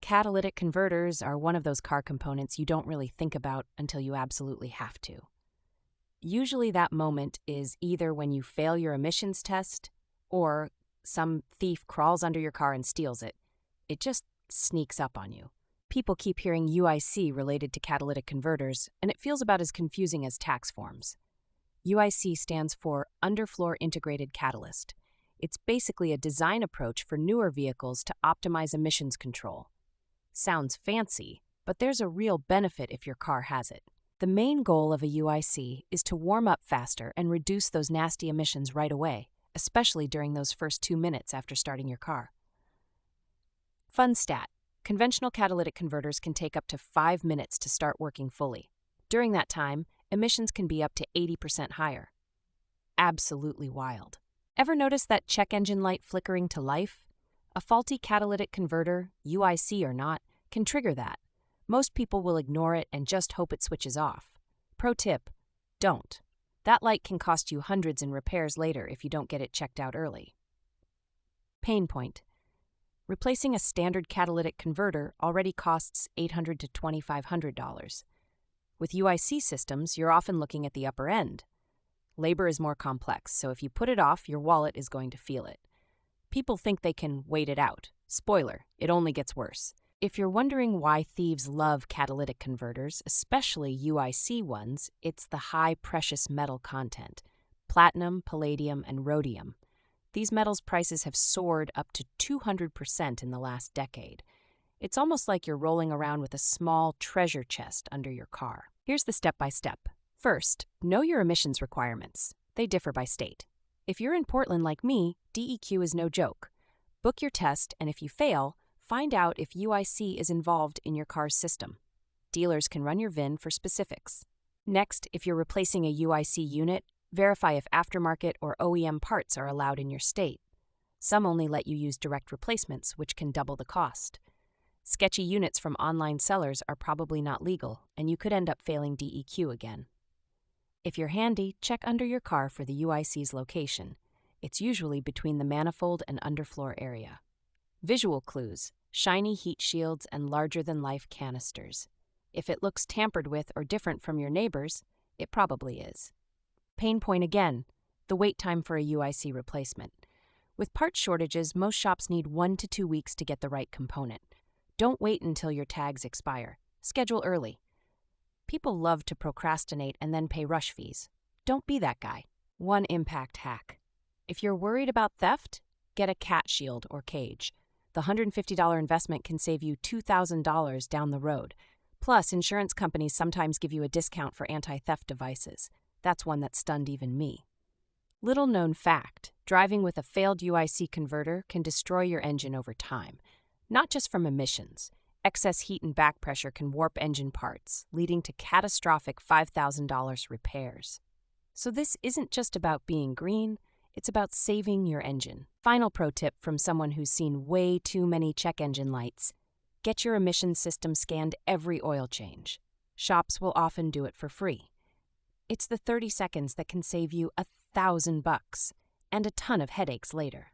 Catalytic converters are one of those car components you don't really think about until you absolutely have to. Usually that moment is either when you fail your emissions test or some thief crawls under your car and steals it. It just sneaks up on you. People keep hearing UIC related to catalytic converters, and it feels about as confusing as tax forms. UIC stands for Underfloor Integrated Catalyst. It's basically a design approach for newer vehicles to optimize emissions control. Sounds fancy, but there's a real benefit if your car has it. The main goal of a UIC is to warm up faster and reduce those nasty emissions right away, especially during those first 2 minutes after starting your car. Fun stat: conventional catalytic converters can take up to 5 minutes to start working fully. During that time, emissions can be up to 80% higher. Absolutely wild. Ever notice that check engine light flickering to life? A faulty catalytic converter, UIC or not, can trigger that. Most people will ignore it and just hope it switches off. Pro tip: don't. That light can cost you hundreds in repairs later if you don't get it checked out early. Pain point: replacing a standard catalytic converter already costs $800 to $2,500. With UIC systems, you're often looking at the upper end. Labor is more complex, so if you put it off, your wallet is going to feel it. People think they can wait it out. Spoiler, it only gets worse. If you're wondering why thieves love catalytic converters, especially UIC ones, it's the high precious metal content: platinum, palladium, and rhodium. These metals' prices have soared up to 200% in the last decade. It's almost like you're rolling around with a small treasure chest under your car. Here's the step-by-step. First, know your emissions requirements. They differ by state. If you're in Portland like me, DEQ is no joke. Book your test, and if you fail, find out if UIC is involved in your car's system. Dealers can run your VIN for specifics. Next, if you're replacing a UIC unit, verify if aftermarket or OEM parts are allowed in your state. Some only let you use direct replacements, which can double the cost. Sketchy units from online sellers are probably not legal, and you could end up failing DEQ again. If you're handy, check under your car for the UIC's location. It's usually between the manifold and underfloor area. Visual clues: shiny heat shields and larger-than-life canisters. If it looks tampered with or different from your neighbor's, it probably is. Pain point again: the wait time for a UIC replacement. With part shortages, most shops need 1 to 2 weeks to get the right component. Don't wait until your tags expire. Schedule early. People love to procrastinate and then pay rush fees. Don't be that guy. One impact hack: if you're worried about theft, get a cat shield or cage. The $150 investment can save you $2,000 down the road. Plus, insurance companies sometimes give you a discount for anti-theft devices. That's one that stunned even me. Little known fact: driving with a failed UIC converter can destroy your engine over time. Not just from emissions. Excess heat and back pressure can warp engine parts, leading to catastrophic $5,000 repairs. So this isn't just about being green, it's about saving your engine. Final pro tip from someone who's seen way too many check engine lights: get your emissions system scanned every oil change. Shops will often do it for free. It's the 30 seconds that can save you $1,000 and a ton of headaches later.